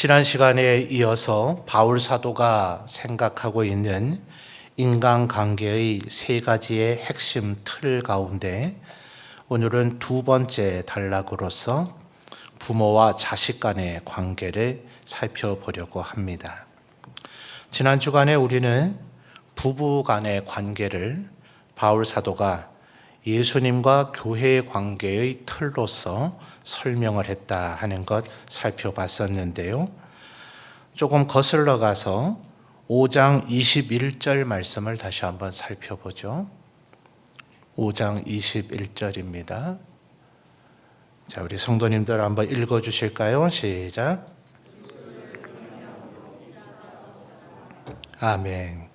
지난 시간에 이어서 바울 사도가 생각하고 있는 인간관계의 세 가지의 핵심 틀 가운데 오늘은 두 번째 단락으로서 부모와 자식 간의 관계를 살펴보려고 합니다. 지난 주간에 우리는 부부 간의 관계를 바울 사도가 예수님과 교회의 관계의 틀로서 설명을 했다 하는 것 살펴봤었는데요. 조금 거슬러 가서 5장 21절 말씀을 다시 한번 살펴보죠. 5장 21절입니다. 자, 우리 성도님들 한번 읽어 주실까요? 시작. 아멘.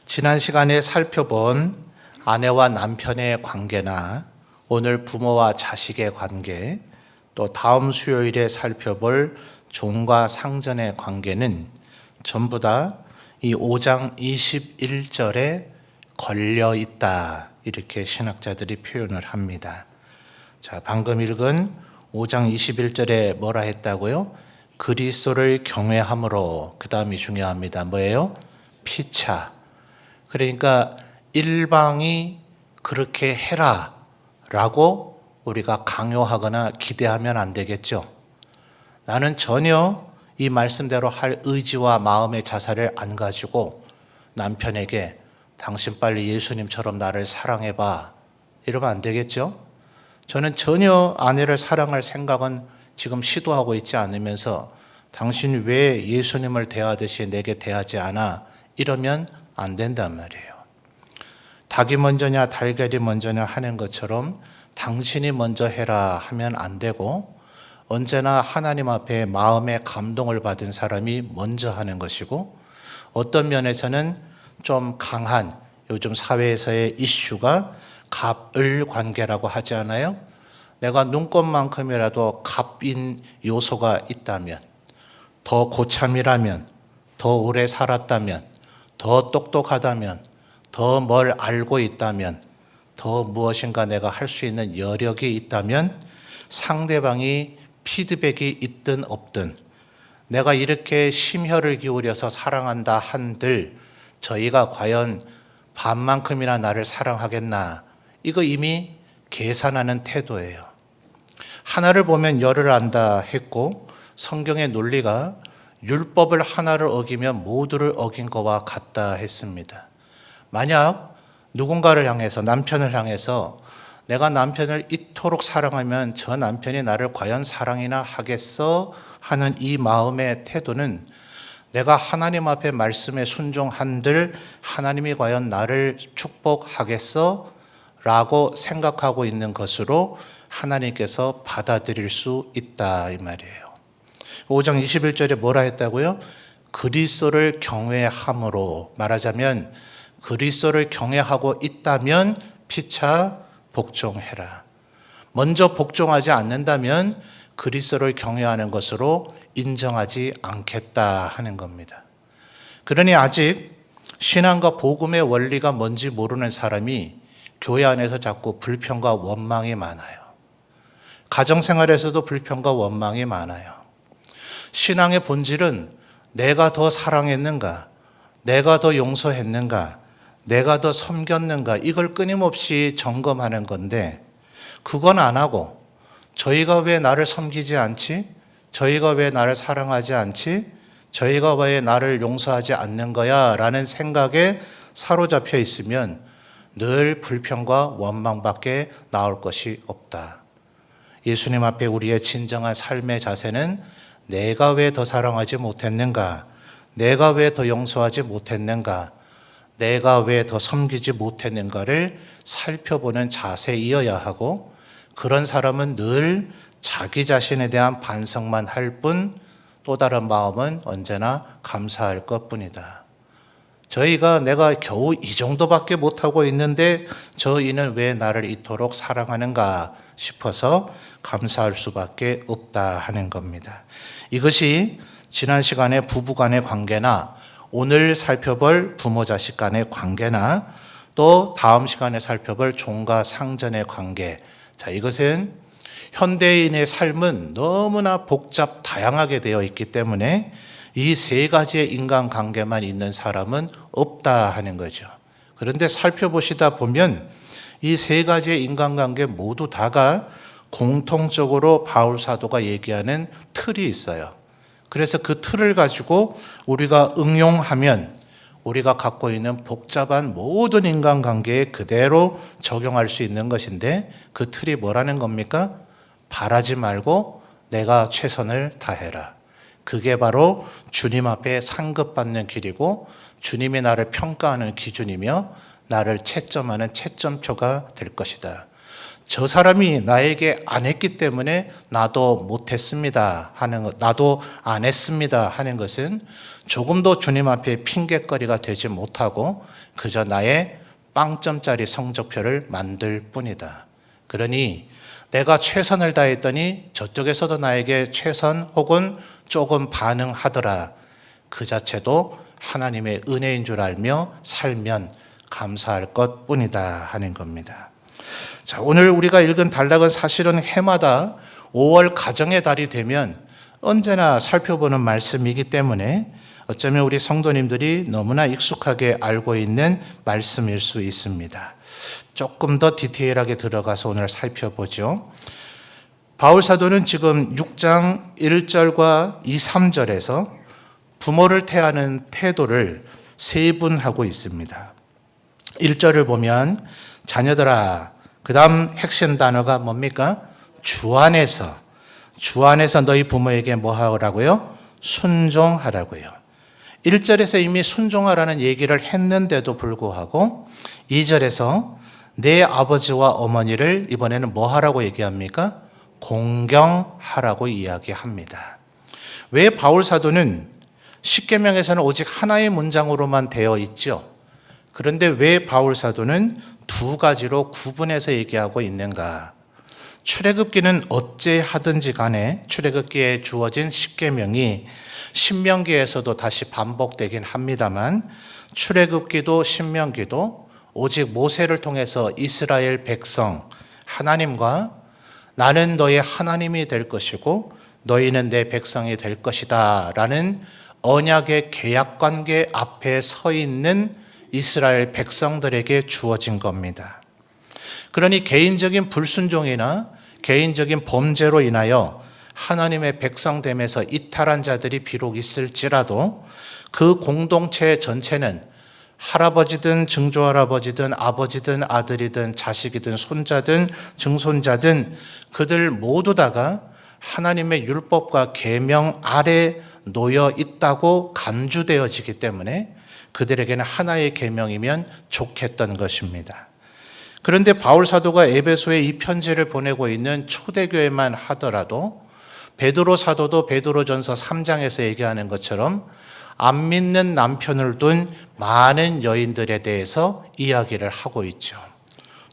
지난 시간에 살펴본 아내와 남편의 관계나 오늘 부모와 자식의 관계, 또 다음 수요일에 살펴볼 종과 상전의 관계는 전부 다 이 5장 21절에 걸려 있다, 이렇게 신학자들이 표현을 합니다. 자, 방금 읽은 5장 21절에 뭐라 했다고요? 그리스도를 경외함으로, 그 다음이 중요합니다. 뭐예요? 피차. 그러니까 일방이 그렇게 해라 라고 우리가 강요하거나 기대하면 안 되겠죠. 나는 전혀 이 말씀대로 할 의지와 마음의 자세를 안 가지고 남편에게 당신 빨리 예수님처럼 나를 사랑해봐 이러면 안 되겠죠. 저는 전혀 아내를 사랑할 생각은 지금 시도하고 있지 않으면서 당신 왜 예수님을 대하듯이 내게 대하지 않아 이러면 안 된단 말이에요. 닭이 먼저냐 달걀이 먼저냐 하는 것처럼 당신이 먼저 해라 하면 안 되고, 언제나 하나님 앞에 마음의 감동을 받은 사람이 먼저 하는 것이고, 어떤 면에서는 좀 강한 요즘 사회에서의 이슈가 갑을 관계라고 하지 않아요? 내가 눈꽃만큼이라도 갑인 요소가 있다면, 더 고참이라면, 더 오래 살았다면, 더 똑똑하다면, 더 뭘 알고 있다면, 더 무엇인가 내가 할 수 있는 여력이 있다면 상대방이 피드백이 있든 없든 내가 이렇게 심혈을 기울여서 사랑한다 한들 저희가 과연 반만큼이나 나를 사랑하겠나, 이거 이미 계산하는 태도예요. 하나를 보면 열을 안다 했고, 성경의 논리가 율법을 하나를 어기면 모두를 어긴 것과 같다 했습니다. 만약 누군가를 향해서, 남편을 향해서 내가 남편을 이토록 사랑하면 저 남편이 나를 과연 사랑이나 하겠어 하는 이 마음의 태도는 내가 하나님 앞에 말씀에 순종한들 하나님이 과연 나를 축복하겠어? 라고 생각하고 있는 것으로 하나님께서 받아들일 수 있다, 이 말이에요. 5장 21절에 뭐라 했다고요? 그리스도를 경외함으로, 말하자면 그리스도를 경외하고 있다면 피차 복종해라. 먼저 복종하지 않는다면 그리스도를 경외하는 것으로 인정하지 않겠다 하는 겁니다. 그러니 아직 신앙과 복음의 원리가 뭔지 모르는 사람이 교회 안에서 자꾸 불평과 원망이 많아요. 가정생활에서도 불평과 원망이 많아요. 신앙의 본질은 내가 더 사랑했는가, 내가 더 용서했는가, 내가 더 섬겼는가, 이걸 끊임없이 점검하는 건데, 그건 안 하고 저희가 왜 나를 섬기지 않지? 저희가 왜 나를 사랑하지 않지? 저희가 왜 나를 용서하지 않는 거야? 라는 생각에 사로잡혀 있으면 늘 불평과 원망밖에 나올 것이 없다. 예수님 앞에 우리의 진정한 삶의 자세는 내가 왜 더 사랑하지 못했는가? 내가 왜 더 용서하지 못했는가? 내가 왜 더 섬기지 못했는가를 살펴보는 자세이어야 하고, 그런 사람은 늘 자기 자신에 대한 반성만 할 뿐 또 다른 마음은 언제나 감사할 것뿐이다. 저희가 내가 겨우 이 정도밖에 못하고 있는데 저희는 왜 나를 이토록 사랑하는가 싶어서 감사할 수밖에 없다 하는 겁니다. 이것이 지난 시간에 부부 간의 관계나 오늘 살펴볼 부모 자식 간의 관계나 또 다음 시간에 살펴볼 종과 상전의 관계, 자, 이것은 현대인의 삶은 너무나 복잡 다양하게 되어 있기 때문에 이 세 가지의 인간관계만 있는 사람은 없다 하는 거죠. 그런데 살펴보시다 보면 이 세 가지의 인간관계 모두 다가 공통적으로 바울 사도가 얘기하는 틀이 있어요. 그래서 그 틀을 가지고 우리가 응용하면 우리가 갖고 있는 복잡한 모든 인간관계에 그대로 적용할 수 있는 것인데, 그 틀이 뭐라는 겁니까? 바라지 말고 내가 최선을 다해라. 그게 바로 주님 앞에 상급받는 길이고 주님이 나를 평가하는 기준이며 나를 채점하는 채점표가 될 것이다. 저 사람이 나에게 안 했기 때문에 나도 못했습니다 하는 것, 나도 안 했습니다 하는 것은 조금도 주님 앞에 핑계거리가 되지 못하고 그저 나의 빵점짜리 성적표를 만들 뿐이다. 그러니 내가 최선을 다했더니 저쪽에서도 나에게 최선 혹은 조금 반응하더라. 그 자체도 하나님의 은혜인 줄 알며 살면 감사할 것 뿐이다 하는 겁니다. 자, 오늘 우리가 읽은 단락은 사실은 해마다 5월 가정의 달이 되면 언제나 살펴보는 말씀이기 때문에 어쩌면 우리 성도님들이 너무나 익숙하게 알고 있는 말씀일 수 있습니다. 조금 더 디테일하게 들어가서 오늘 살펴보죠. 바울 사도는 지금 6장 1절과 2, 3절에서 부모를 태하는 태도를 세분하고 있습니다. 1절을 보면 자녀들아, 그 다음 핵심 단어가 뭡니까? 주 안에서 너희 부모에게 뭐 하라고요? 순종하라고요. 1절에서 이미 순종하라는 얘기를 했는데도 불구하고 2절에서 내 아버지와 어머니를 이번에는 뭐 하라고 얘기합니까? 공경하라고 이야기합니다. 왜 바울 사도는 십계명에서는 오직 하나의 문장으로만 되어 있죠. 그런데 왜 바울 사도는 두 가지로 구분해서 얘기하고 있는가? 출애굽기는 어찌하든지 간에 출애굽기에 주어진 십계명이 신명기에서도 다시 반복되긴 합니다만, 출애굽기도 신명기도 오직 모세를 통해서 이스라엘 백성 하나님과 나는 너의 하나님이 될 것이고 너희는 내 백성이 될 것이다 라는 언약의 계약관계 앞에 서 있는 이스라엘 백성들에게 주어진 겁니다. 그러니 개인적인 불순종이나 개인적인 범죄로 인하여 하나님의 백성됨에서 이탈한 자들이 비록 있을지라도 그 공동체 전체는 할아버지든 증조할아버지든 아버지든 아들이든 자식이든 손자든 증손자든 그들 모두 다가 하나님의 율법과 계명 아래 놓여 있다고 간주되어지기 때문에 그들에게는 하나의 계명이면 좋겠던 것입니다. 그런데 바울 사도가 에베소에 이 편지를 보내고 있는 초대교회만 하더라도 베드로 사도도 베드로전서 3장에서 얘기하는 것처럼 안 믿는 남편을 둔 많은 여인들에 대해서 이야기를 하고 있죠.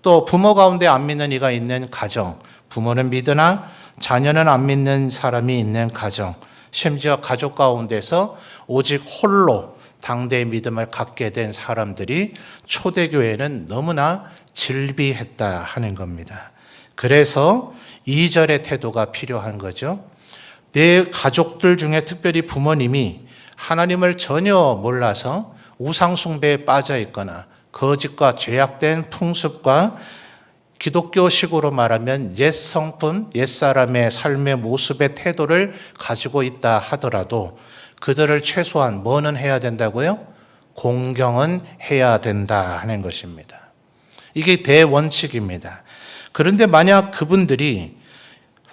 또 부모 가운데 안 믿는 이가 있는 가정, 부모는 믿으나 자녀는 안 믿는 사람이 있는 가정, 심지어 가족 가운데서 오직 홀로 당대의 믿음을 갖게 된 사람들이 초대교회는 너무나 질비했다 하는 겁니다. 그래서 2절의 태도가 필요한 거죠. 내 가족들 중에 특별히 부모님이 하나님을 전혀 몰라서 우상숭배에 빠져 있거나 거짓과 죄악된 풍습과 기독교식으로 말하면 옛 성품, 옛사람의 삶의 모습의 태도를 가지고 있다 하더라도 그들을 최소한 뭐는 해야 된다고요? 공경은 해야 된다 하는 것입니다. 이게 대원칙입니다. 그런데 만약 그분들이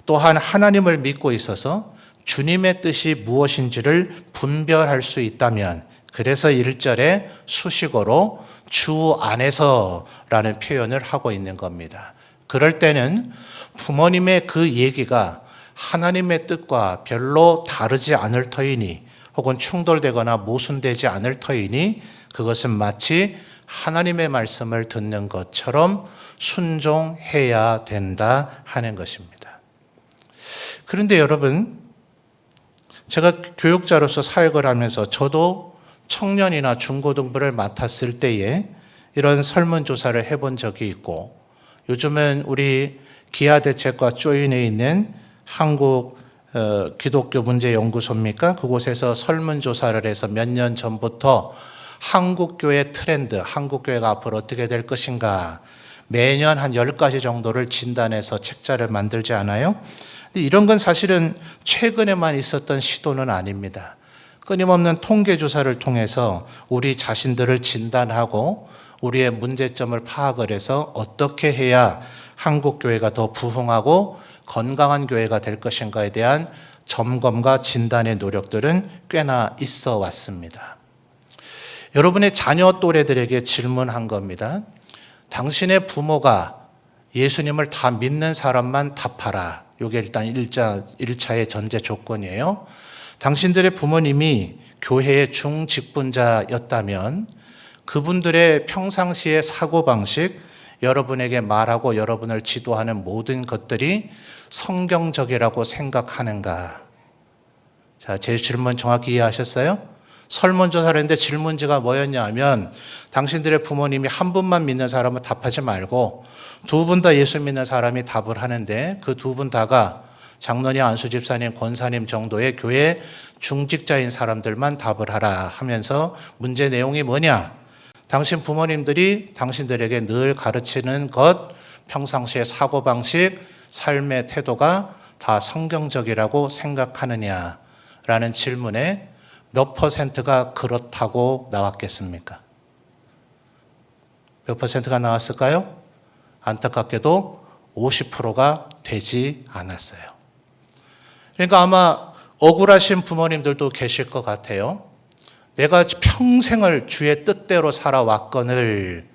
또한 하나님을 믿고 있어서 주님의 뜻이 무엇인지를 분별할 수 있다면, 그래서 1절에 수식어로 주 안에서라는 표현을 하고 있는 겁니다. 그럴 때는 부모님의 그 얘기가 하나님의 뜻과 별로 다르지 않을 터이니 혹은 충돌되거나 모순되지 않을 터이니 그것은 마치 하나님의 말씀을 듣는 것처럼 순종해야 된다 하는 것입니다. 그런데 여러분, 제가 교육자로서 사역을 하면서 저도 청년이나 중고등부를 맡았을 때에 이런 설문조사를 해본 적이 있고, 요즘은 우리 기아대책과 조인에 있는 한국 기독교 문제연구소입니까? 그곳에서 설문조사를 해서 몇 년 전부터 한국교회 트렌드, 한국교회가 앞으로 어떻게 될 것인가 매년 한 10가지 정도를 진단해서 책자를 만들지 않아요? 근데 이런 건 사실은 최근에만 있었던 시도는 아닙니다. 끊임없는 통계조사를 통해서 우리 자신들을 진단하고 우리의 문제점을 파악을 해서 어떻게 해야 한국교회가 더 부흥하고 건강한 교회가 될 것인가에 대한 점검과 진단의 노력들은 꽤나 있어 왔습니다. 여러분의 자녀 또래들에게 질문한 겁니다. 당신의 부모가 예수님을 다 믿는 사람만 답하라. 이게 일단 1차의 전제 조건이에요. 당신들의 부모님이 교회의 중직분자였다면 그분들의 평상시의 사고방식, 여러분에게 말하고 여러분을 지도하는 모든 것들이 성경적이라고 생각하는가? 자, 제 질문 정확히 이해하셨어요? 설문조사를 했는데 질문지가 뭐였냐 하면 당신들의 부모님이 한 분만 믿는 사람은 답하지 말고 두 분 다 예수 믿는 사람이 답을 하는데 그 두 분 다가 장로님, 안수집사님, 권사님 정도의 교회 중직자인 사람들만 답을 하라 하면서 문제 내용이 뭐냐? 당신 부모님들이 당신들에게 늘 가르치는 것, 평상시의 사고방식, 삶의 태도가 다 성경적이라고 생각하느냐라는 질문에 몇 퍼센트가 그렇다고 나왔겠습니까? 몇 퍼센트가 나왔을까요? 안타깝게도 50%가 되지 않았어요. 그러니까 아마 억울하신 부모님들도 계실 것 같아요. 내가 평생을 주의 뜻대로 살아왔거늘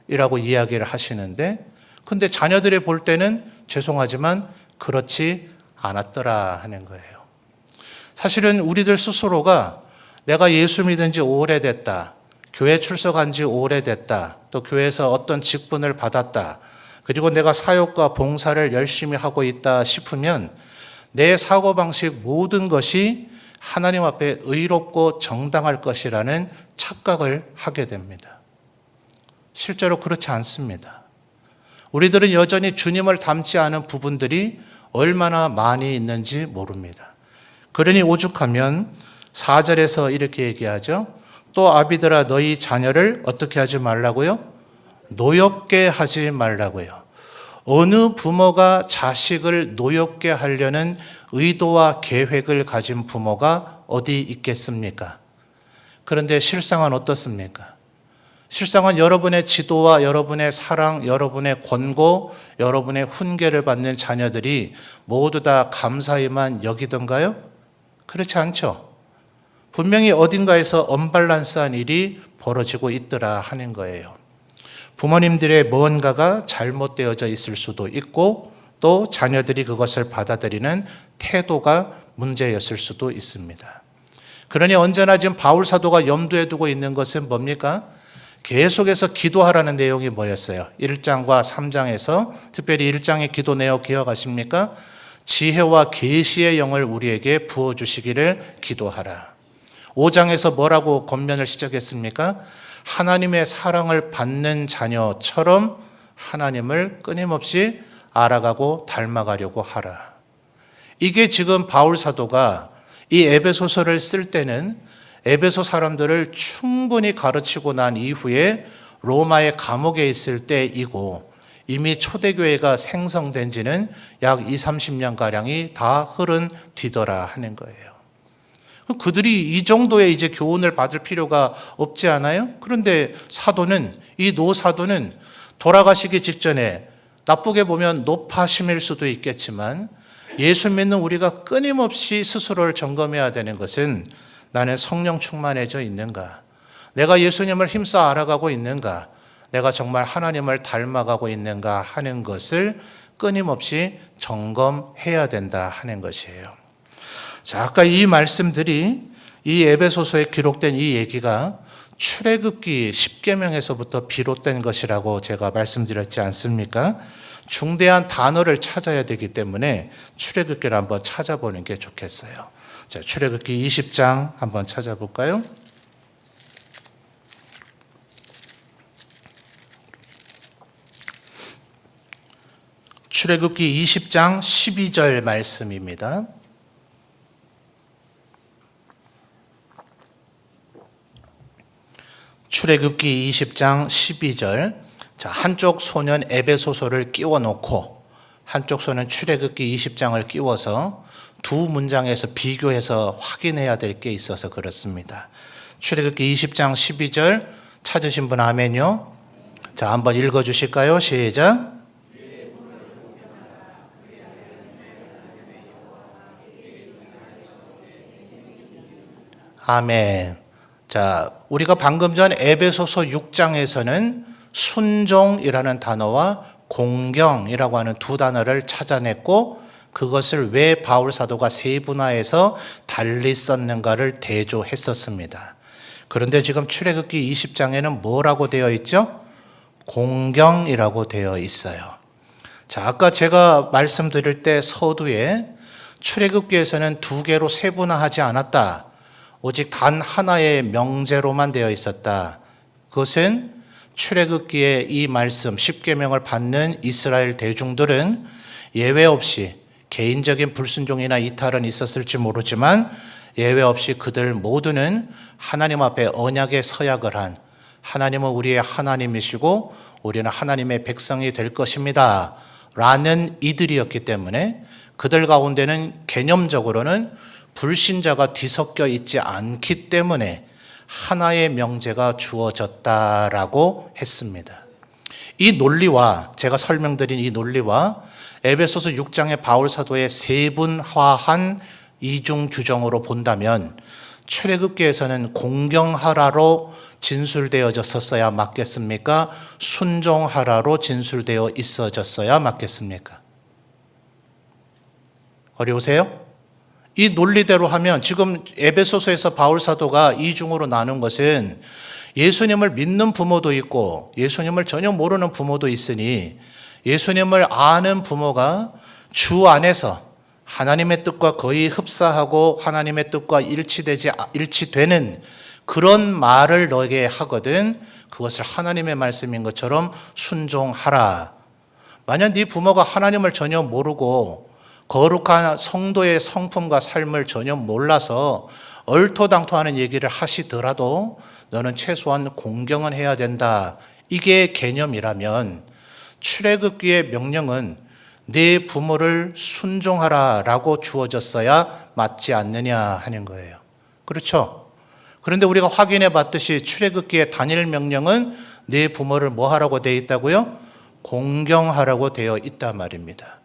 이라고 이야기를 하시는데 근데 자녀들이 볼 때는 죄송하지만 그렇지 않았더라 하는 거예요. 사실은 우리들 스스로가 내가 예수 믿은 지 오래됐다. 교회 출석한 지 오래됐다. 또 교회에서 어떤 직분을 받았다. 그리고 내가 사역과 봉사를 열심히 하고 있다 싶으면 내 사고방식 모든 것이 하나님 앞에 의롭고 정당할 것이라는 착각을 하게 됩니다. 실제로 그렇지 않습니다. 우리들은 여전히 주님을 닮지 않은 부분들이 얼마나 많이 있는지 모릅니다. 그러니 오죽하면 4절에서 이렇게 얘기하죠. 또 아비들아 너희 자녀를 어떻게 하지 말라고요? 노엽게 하지 말라고요. 어느 부모가 자식을 노엽게 하려는 의도와 계획을 가진 부모가 어디 있겠습니까? 그런데 실상은 어떻습니까? 실상은 여러분의 지도와 여러분의 사랑, 여러분의 권고, 여러분의 훈계를 받는 자녀들이 모두 다 감사히만 여기던가요? 그렇지 않죠. 분명히 어딘가에서 언밸런스한 일이 벌어지고 있더라 하는 거예요. 부모님들의 뭔가가 잘못되어져 있을 수도 있고 또 자녀들이 그것을 받아들이는 태도가 문제였을 수도 있습니다. 그러니 언제나 지금 바울 사도가 염두에 두고 있는 것은 뭡니까? 계속해서 기도하라는 내용이 뭐였어요? 1장과 3장에서 특별히 1장의 기도 내용 기억하십니까? 지혜와 계시의 영을 우리에게 부어주시기를 기도하라. 5장에서 뭐라고 권면을 시작했습니까? 하나님의 사랑을 받는 자녀처럼 하나님을 끊임없이 알아가고 닮아가려고 하라. 이게 지금 바울 사도가 이 에베소서를 쓸 때는 에베소 사람들을 충분히 가르치고 난 이후에 로마의 감옥에 있을 때이고 이미 초대교회가 생성된 지는 약 20-30년가량이 다 흐른 뒤더라 하는 거예요. 그들이 이 정도의 이제 교훈을 받을 필요가 없지 않아요? 그런데 사도는, 이 노사도는 돌아가시기 직전에 나쁘게 보면 노파심일 수도 있겠지만 예수 믿는 우리가 끊임없이 스스로를 점검해야 되는 것은 나는 성령 충만해져 있는가? 내가 예수님을 힘써 알아가고 있는가? 내가 정말 하나님을 닮아가고 있는가 하는 것을 끊임없이 점검해야 된다 하는 것이에요. 자, 아까 이 말씀들이 이 에베소서에 기록된 이 얘기가 출애굽기 10계명에서부터 비롯된 것이라고 제가 말씀드렸지 않습니까? 중대한 단어를 찾아야 되기 때문에 출애굽기를 한번 찾아보는 게 좋겠어요. 자, 출애굽기 20장 한번 찾아볼까요? 출애굽기 20장 12절 말씀입니다. 출애굽기 20장 12절. 자, 한쪽 손은 에베소서를 끼워 놓고 한쪽 손은 출애굽기 20장을 끼워서 두 문장에서 비교해서 확인해야 될 게 있어서 그렇습니다. 출애굽기 20장 12절 찾으신 분 아멘요. 자, 한번 읽어 주실까요? 시작. 아멘. 자, 우리가 방금 전 에베소서 6장에서는 순종이라는 단어와 공경이라고 하는 두 단어를 찾아냈고 그것을 왜 바울 사도가 세분화해서 달리 썼는가를 대조했었습니다. 그런데 지금 출애굽기 20장에는 뭐라고 되어 있죠? 공경이라고 되어 있어요. 자, 아까 제가 말씀드릴 때 서두에 출애굽기에서는 두 개로 세분화하지 않았다. 오직 단 하나의 명제로만 되어 있었다. 그것은 출애굽기의 이 말씀 10계명을 받는 이스라엘 대중들은 예외 없이 개인적인 불순종이나 이탈은 있었을지 모르지만 예외 없이 그들 모두는 하나님 앞에 언약의 서약을 한 하나님은 우리의 하나님이시고 우리는 하나님의 백성이 될 것입니다 라는 이들이었기 때문에 그들 가운데는 개념적으로는 불신자가 뒤섞여 있지 않기 때문에 하나의 명제가 주어졌다라고 했습니다. 이 논리와 제가 설명드린 이 논리와 에베소서 6장의 바울 사도의 세분화한 이중 규정으로 본다면 출애굽기에서는 공경하라로 진술되어졌었어야 맞겠습니까? 순종하라로 진술되어 있어졌어야 맞겠습니까? 어려우세요? 이 논리대로 하면 지금 에베소서에서 바울 사도가 이중으로 나눈 것은 예수님을 믿는 부모도 있고 예수님을 전혀 모르는 부모도 있으니 예수님을 아는 부모가 주 안에서 하나님의 뜻과 거의 흡사하고 하나님의 뜻과 일치되는 그런 말을 너에게 하거든 그것을 하나님의 말씀인 것처럼 순종하라. 만약 네 부모가 하나님을 전혀 모르고 거룩한 성도의 성품과 삶을 전혀 몰라서 얼토당토하는 얘기를 하시더라도 너는 최소한 공경은 해야 된다. 이게 개념이라면 출애굽기의 명령은 네 부모를 순종하라라고 주어졌어야 맞지 않느냐 하는 거예요. 그렇죠? 그런데 우리가 확인해 봤듯이 출애굽기의 단일 명령은 네 부모를 뭐 하라고 되어 있다고요? 공경하라고 되어 있단 말입니다.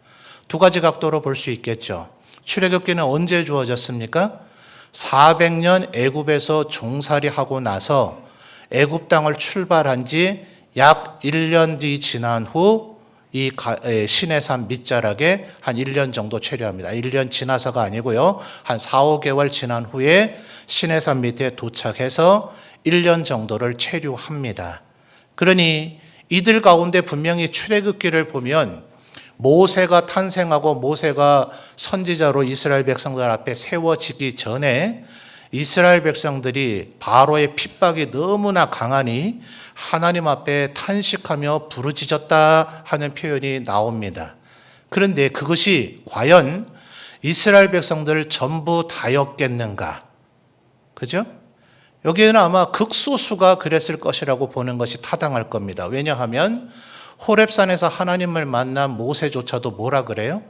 두 가지 각도로 볼 수 있겠죠. 출애굽기는 언제 주어졌습니까? 400년 애굽에서 종살이하고 나서 애굽 땅을 출발한 지 약 1년 뒤 지난 후 이 시내산 밑자락에 한 1년 정도 체류합니다. 1년 지나서가 아니고요. 한 4, 5개월 지난 후에 시내산 밑에 도착해서 1년 정도를 체류합니다. 그러니 이들 가운데 분명히 출애굽기를 보면 모세가 탄생하고 모세가 선지자로 이스라엘 백성들 앞에 세워지기 전에 이스라엘 백성들이 바로의 핍박이 너무나 강하니 하나님 앞에 탄식하며 부르짖었다 하는 표현이 나옵니다. 그런데 그것이 과연 이스라엘 백성들 전부 다였겠는가? 그죠? 여기에는 아마 극소수가 그랬을 것이라고 보는 것이 타당할 겁니다. 왜냐하면 호렙산에서 하나님을 만난 모세조차도 뭐라 그래요?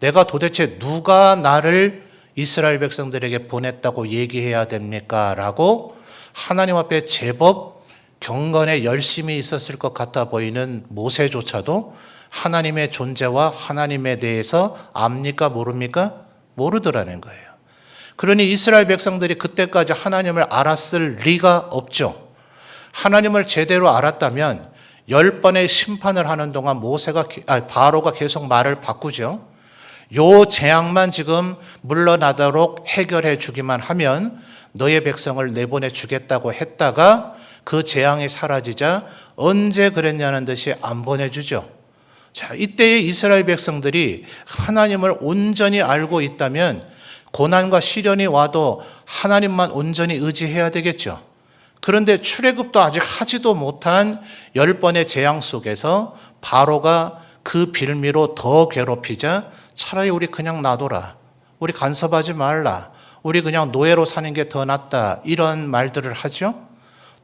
내가 도대체 누가 나를 이스라엘 백성들에게 보냈다고 얘기해야 됩니까? 라고 하나님 앞에 제법 경건에 열심히 있었을 것 같아 보이는 모세조차도 하나님의 존재와 하나님에 대해서 압니까? 모릅니까? 모르더라는 거예요. 그러니 이스라엘 백성들이 그때까지 하나님을 알았을 리가 없죠. 하나님을 제대로 알았다면 10번의 심판을 하는 동안 바로가 계속 말을 바꾸죠. 요 재앙만 지금 물러나도록 해결해 주기만 하면 너의 백성을 내보내 주겠다고 했다가 그 재앙이 사라지자 언제 그랬냐는 듯이 안 보내주죠. 자, 이때의 이스라엘 백성들이 하나님을 온전히 알고 있다면 고난과 시련이 와도 하나님만 온전히 의지해야 되겠죠. 그런데 출애굽도 아직 하지도 못한 10번의 재앙 속에서 바로가 그 빌미로 더 괴롭히자 차라리 우리 그냥 놔둬라. 우리 간섭하지 말라. 우리 그냥 노예로 사는 게 더 낫다. 이런 말들을 하죠.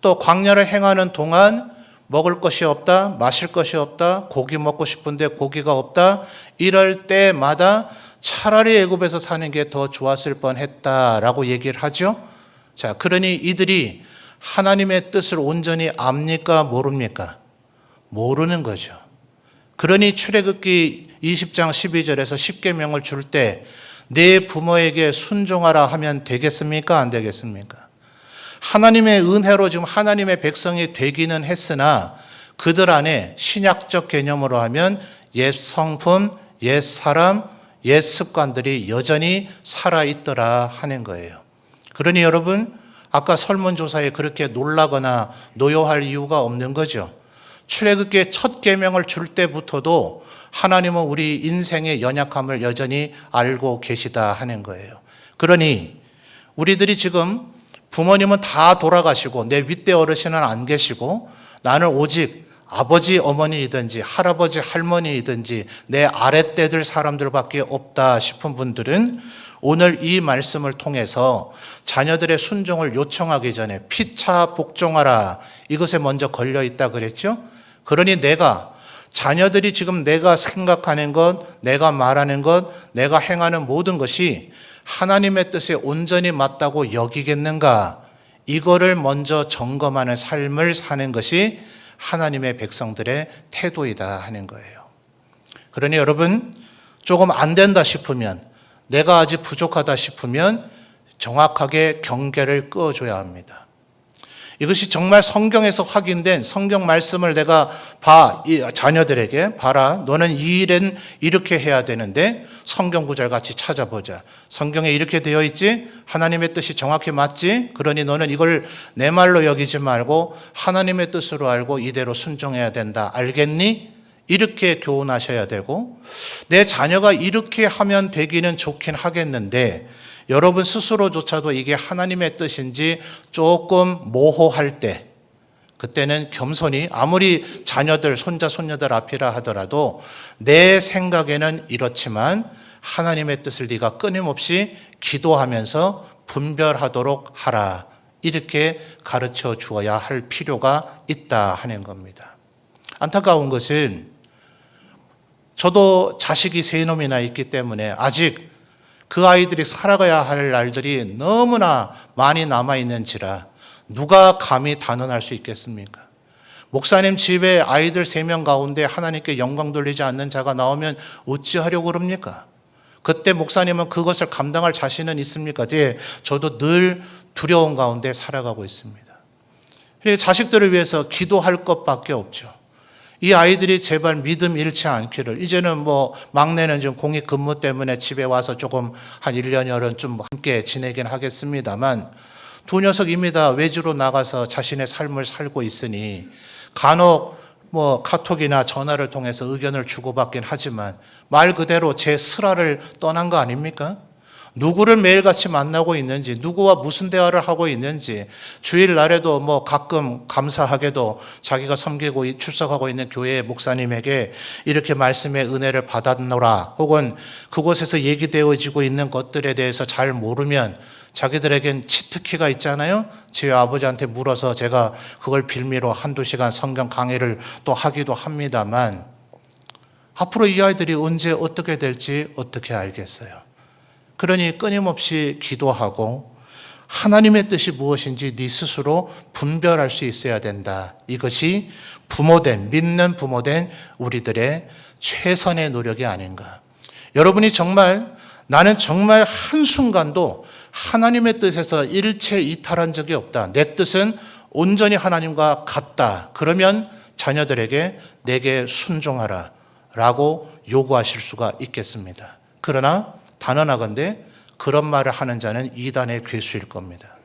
또 광야를 행하는 동안 먹을 것이 없다, 마실 것이 없다, 고기 먹고 싶은데 고기가 없다. 이럴 때마다 차라리 애굽에서 사는 게 더 좋았을 뻔했다라고 얘기를 하죠. 자, 그러니 이들이 하나님의 뜻을 온전히 압니까, 모릅니까? 모르는 거죠. 그러니 출애굽기 20장 12절에서 십계명을 줄 때 내 부모에게 순종하라 하면 되겠습니까? 안 되겠습니까? 하나님의 은혜로 지금 하나님의 백성이 되기는 했으나 그들 안에 신약적 개념으로 하면 옛 성품, 옛 사람, 옛 습관들이 여전히 살아있더라 하는 거예요. 그러니 여러분, 아까 설문조사에 그렇게 놀라거나 노여할 이유가 없는 거죠. 출애굽기의 첫 계명을 줄 때부터도 하나님은 우리 인생의 연약함을 여전히 알고 계시다 하는 거예요. 그러니 우리들이 지금 부모님은 다 돌아가시고 내 윗대 어르신은 안 계시고 나는 오직 아버지 어머니이든지 할아버지 할머니이든지 내 아랫대들 사람들밖에 없다 싶은 분들은 오늘 이 말씀을 통해서 자녀들의 순종을 요청하기 전에 피차 복종하라, 이것에 먼저 걸려 있다 그랬죠. 그러니 자녀들이 지금 내가 생각하는 것, 내가 말하는 것, 내가 행하는 모든 것이 하나님의 뜻에 온전히 맞다고 여기겠는가, 이거를 먼저 점검하는 삶을 사는 것이 하나님의 백성들의 태도이다 하는 거예요. 그러니 여러분, 조금 안 된다 싶으면, 내가 아직 부족하다 싶으면 정확하게 경계를 끄어줘야 합니다. 이것이 정말 성경에서 확인된 성경 말씀을 내가 이 자녀들에게 봐라. 너는 이 일은 이렇게 해야 되는데 성경 구절 같이 찾아보자. 성경에 이렇게 되어 있지? 하나님의 뜻이 정확히 맞지? 그러니 너는 이걸 내 말로 여기지 말고 하나님의 뜻으로 알고 이대로 순종해야 된다. 알겠니? 이렇게 교훈하셔야 되고, 내 자녀가 이렇게 하면 되기는 좋긴 하겠는데 여러분 스스로조차도 이게 하나님의 뜻인지 조금 모호할 때, 그때는 겸손히 아무리 자녀들, 손자, 손녀들 앞이라 하더라도 내 생각에는 이렇지만 하나님의 뜻을 네가 끊임없이 기도하면서 분별하도록 하라, 이렇게 가르쳐 주어야 할 필요가 있다 하는 겁니다. 안타까운 것은 저도 자식이 3놈이나 있기 때문에 아직 그 아이들이 살아가야 할 날들이 너무나 많이 남아있는지라 누가 감히 단언할 수 있겠습니까? 목사님 집에 아이들 3명 가운데 하나님께 영광 돌리지 않는 자가 나오면 어찌하려고 그럽니까? 그때 목사님은 그것을 감당할 자신은 있습니까? 저도 늘 두려운 가운데 살아가고 있습니다. 자식들을 위해서 기도할 것밖에 없죠. 이 아이들이 제발 믿음 잃지 않기를. 이제는 막내는 좀 공익 근무 때문에 집에 와서 조금 한 1년여는 좀 함께 지내긴 하겠습니다만, 두 녀석입니다. 외주로 나가서 자신의 삶을 살고 있으니 간혹 카톡이나 전화를 통해서 의견을 주고받긴 하지만 말 그대로 제 슬하를 떠난 거 아닙니까? 누구를 매일같이 만나고 있는지, 누구와 무슨 대화를 하고 있는지, 주일날에도 가끔 감사하게도 자기가 섬기고 출석하고 있는 교회의 목사님에게 이렇게 말씀의 은혜를 받았노라, 혹은 그곳에서 얘기되어지고 있는 것들에 대해서 잘 모르면 자기들에겐 치트키가 있잖아요. 저희 아버지한테 물어서 제가 그걸 빌미로 1-2시간 성경 강의를 또 하기도 합니다만, 앞으로 이 아이들이 언제 어떻게 될지 어떻게 알겠어요. 그러니 끊임없이 기도하고 하나님의 뜻이 무엇인지 네 스스로 분별할 수 있어야 된다. 이것이 믿는 부모된 우리들의 최선의 노력이 아닌가. 여러분이 나는 정말 한순간도 하나님의 뜻에서 일체 이탈한 적이 없다, 내 뜻은 온전히 하나님과 같다, 그러면 자녀들에게 내게 순종하라 라고 요구하실 수가 있겠습니다. 그러나 단언하건대 그런 말을 하는 자는 이단의 괴수일 겁니다.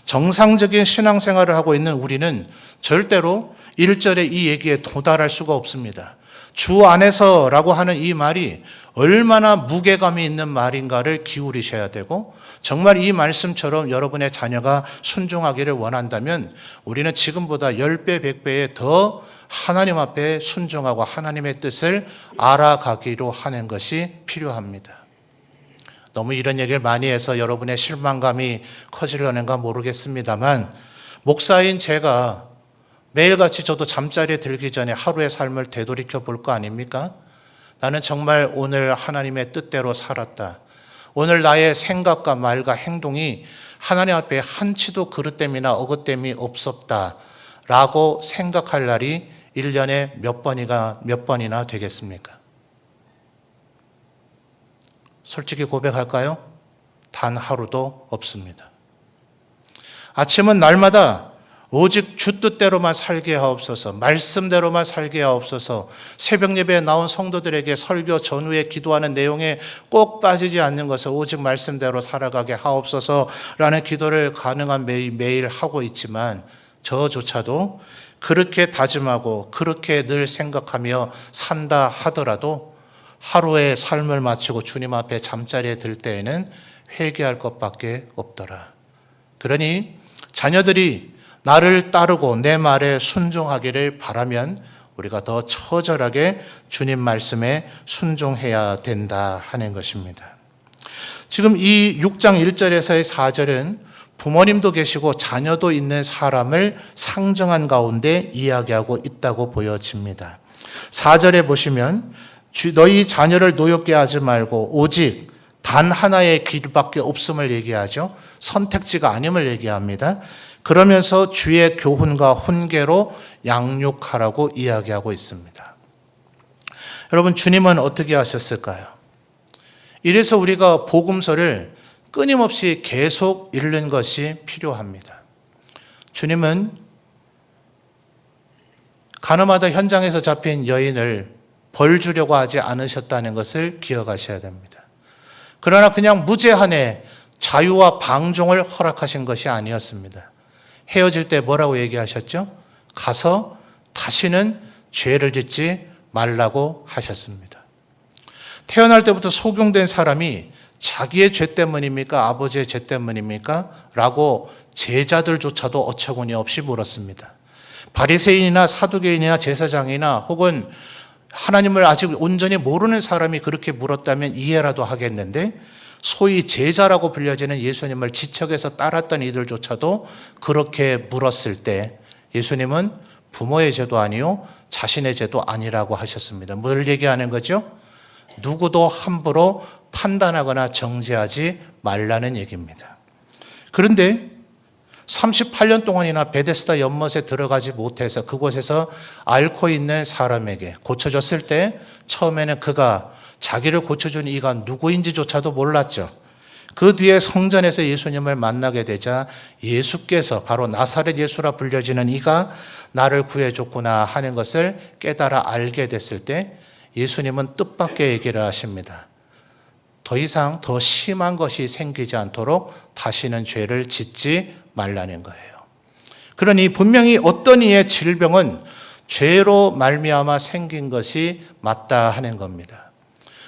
정상적인 신앙생활을 하고 있는 우리는 절대로 1절의 이 얘기에 도달할 수가 없습니다. 주 안에서라고 하는 이 말이 얼마나 무게감이 있는 말인가를 기울이셔야 되고, 정말 이 말씀처럼 여러분의 자녀가 순종하기를 원한다면 우리는 지금보다 10배, 100배의 더 하나님 앞에 순종하고 하나님의 뜻을 알아가기로 하는 것이 필요합니다. 너무 이런 얘기를 많이 해서 여러분의 실망감이 커지려는가 모르겠습니다만, 목사인 제가 매일같이 저도 잠자리에 들기 전에 하루의 삶을 되돌이켜 볼 거 아닙니까? 나는 정말 오늘 하나님의 뜻대로 살았다. 오늘 나의 생각과 말과 행동이 하나님 앞에 한치도 그릇됨이나 어긋됨이 없었다 라고 생각할 날이 1년에 몇 번이나 되겠습니까? 솔직히 고백할까요? 단 하루도 없습니다. 아침은 날마다 오직 주 뜻대로만 살게 하옵소서, 말씀대로만 살게 하옵소서, 새벽 예배에 나온 성도들에게 설교 전후에 기도하는 내용에 꼭 빠지지 않는 것을 오직 말씀대로 살아가게 하옵소서라는 기도를 가능한 매일 하고 있지만, 저조차도 그렇게 다짐하고 그렇게 늘 생각하며 산다 하더라도 하루의 삶을 마치고 주님 앞에 잠자리에 들 때에는 회개할 것밖에 없더라. 그러니 자녀들이 나를 따르고 내 말에 순종하기를 바라면 우리가 더 처절하게 주님 말씀에 순종해야 된다 하는 것입니다. 지금 이 6장 1절에서의 4절은 부모님도 계시고 자녀도 있는 사람을 상정한 가운데 이야기하고 있다고 보여집니다. 4절에 보시면 너희 자녀를 노엽게 하지 말고 오직 단 하나의 길밖에 없음을 얘기하죠. 선택지가 아님을 얘기합니다. 그러면서 주의 교훈과 훈계로 양육하라고 이야기하고 있습니다. 여러분, 주님은 어떻게 하셨을까요? 이래서 우리가 복음서를 끊임없이 계속 읽는 것이 필요합니다. 주님은 가늠하다 현장에서 잡힌 여인을 벌 주려고 하지 않으셨다는 것을 기억하셔야 됩니다. 그러나 그냥 무제한의 자유와 방종을 허락하신 것이 아니었습니다. 헤어질 때 뭐라고 얘기하셨죠? 가서 다시는 죄를 짓지 말라고 하셨습니다. 태어날 때부터 속용된 사람이 자기의 죄 때문입니까? 아버지의 죄 때문입니까? 라고 제자들조차도 어처구니 없이 물었습니다. 바리새인이나 사두개인이나 제사장이나 혹은 하나님을 아직 온전히 모르는 사람이 그렇게 물었다면 이해라도 하겠는데, 소위 제자라고 불려지는 예수님을 지척에서 따랐던 이들조차도 그렇게 물었을 때 예수님은 부모의 죄도 아니요 자신의 죄도 아니라고 하셨습니다. 뭘 얘기하는 거죠? 누구도 함부로 판단하거나 정죄하지 말라는 얘기입니다. 그런데 38년 동안이나 베데스다 연못에 들어가지 못해서 그곳에서 앓고 있는 사람에게 고쳐줬을 때 처음에는 그가 자기를 고쳐준 이가 누구인지조차도 몰랐죠. 그 뒤에 성전에서 예수님을 만나게 되자 예수께서 바로 나사렛 예수라 불려지는 이가 나를 구해줬구나 하는 것을 깨달아 알게 됐을 때 예수님은 뜻밖의 얘기를 하십니다. 더 이상 더 심한 것이 생기지 않도록 다시는 죄를 짓지 말라는 거예요. 그러니 분명히 어떤 이의 질병은 죄로 말미암아 생긴 것이 맞다 하는 겁니다.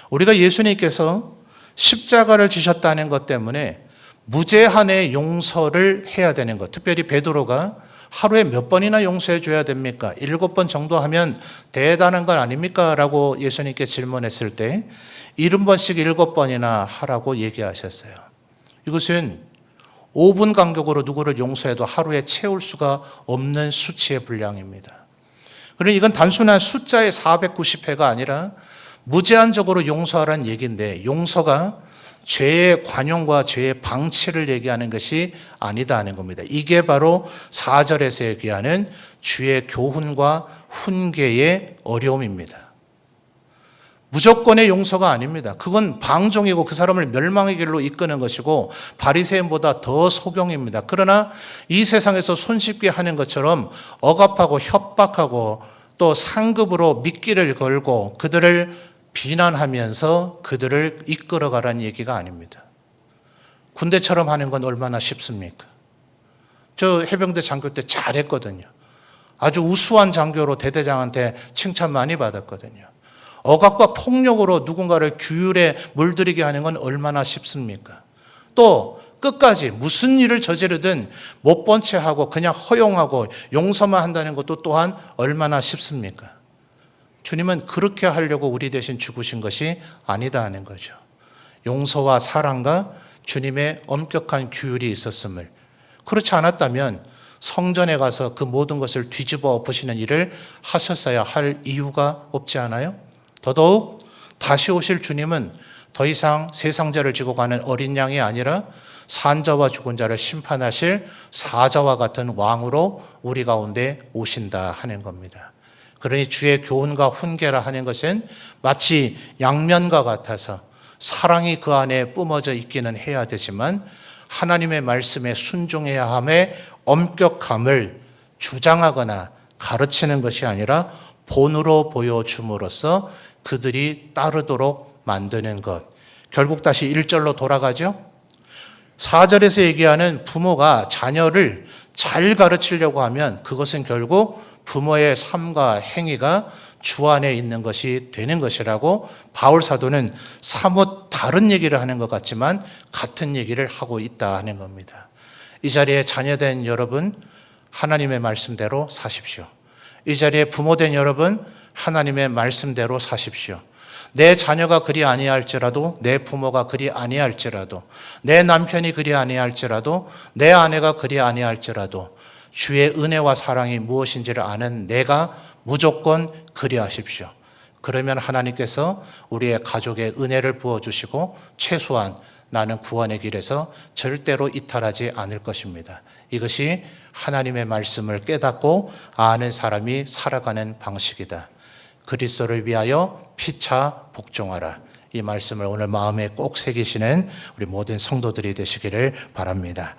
우리가 예수님께서 십자가를 지셨다는 것 때문에 무제한의 용서를 해야 되는 것, 특별히 베드로가 하루에 몇 번이나 용서해 줘야 됩니까? 7번 정도 하면 대단한 건 아닙니까? 라고 예수님께 질문했을 때 70번씩 7번이나 하라고 얘기하셨어요. 이것은 5분 간격으로 누구를 용서해도 하루에 채울 수가 없는 수치의 분량입니다. 그러니 이건 단순한 숫자의 490회가 아니라 무제한적으로 용서하라는 얘기인데, 용서가 죄의 관용과 죄의 방치를 얘기하는 것이 아니다 하는 겁니다. 이게 바로 4절에서 얘기하는 주의 교훈과 훈계의 어려움입니다. 무조건의 용서가 아닙니다. 그건 방종이고 그 사람을 멸망의 길로 이끄는 것이고 바리새인보다 더 속용입니다. 그러나 이 세상에서 손쉽게 하는 것처럼 억압하고 협박하고 또 상급으로 미끼를 걸고 그들을 비난하면서 그들을 이끌어가라는 얘기가 아닙니다. 군대처럼 하는 건 얼마나 쉽습니까? 저 해병대 장교 때 잘했거든요. 아주 우수한 장교로 대대장한테 칭찬 많이 받았거든요. 억압과 폭력으로 누군가를 규율에 물들이게 하는 건 얼마나 쉽습니까? 또 끝까지 무슨 일을 저지르든 못 본 채 하고 그냥 허용하고 용서만 한다는 것도 또한 얼마나 쉽습니까? 주님은 그렇게 하려고 우리 대신 죽으신 것이 아니다 하는 거죠. 용서와 사랑과 주님의 엄격한 규율이 있었음을, 그렇지 않았다면 성전에 가서 그 모든 것을 뒤집어 엎으시는 일을 하셨어야 할 이유가 없지 않아요? 더더욱 다시 오실 주님은 더 이상 세상자를 지고 가는 어린 양이 아니라 산자와 죽은 자를 심판하실 사자와 같은 왕으로 우리 가운데 오신다 하는 겁니다. 그러니 주의 교훈과 훈계라 하는 것은 마치 양면과 같아서 사랑이 그 안에 뿜어져 있기는 해야 되지만 하나님의 말씀에 순종해야 함의 엄격함을 주장하거나 가르치는 것이 아니라 본으로 보여줌으로써 그들이 따르도록 만드는 것. 결국 다시 1절로 돌아가죠. 4절에서 얘기하는 부모가 자녀를 잘 가르치려고 하면 그것은 결국 부모의 삶과 행위가 주 안에 있는 것이 되는 것이라고 바울 사도는 사뭇 다른 얘기를 하는 것 같지만 같은 얘기를 하고 있다 하는 겁니다. 이 자리에 자녀된 여러분, 하나님의 말씀대로 사십시오. 이 자리에 부모된 여러분, 하나님의 말씀대로 사십시오. 내 자녀가 그리 아니할지라도, 내 부모가 그리 아니할지라도, 내 남편이 그리 아니할지라도, 내 아내가 그리 아니할지라도 주의 은혜와 사랑이 무엇인지를 아는 내가 무조건 그리하십시오. 그러면 하나님께서 우리의 가족에 은혜를 부어주시고 최소한 나는 구원의 길에서 절대로 이탈하지 않을 것입니다. 이것이 하나님의 말씀을 깨닫고 아는 사람이 살아가는 방식이다. 그리스도를 위하여 피차 복종하라. 이 말씀을 오늘 마음에 꼭 새기시는 우리 모든 성도들이 되시기를 바랍니다.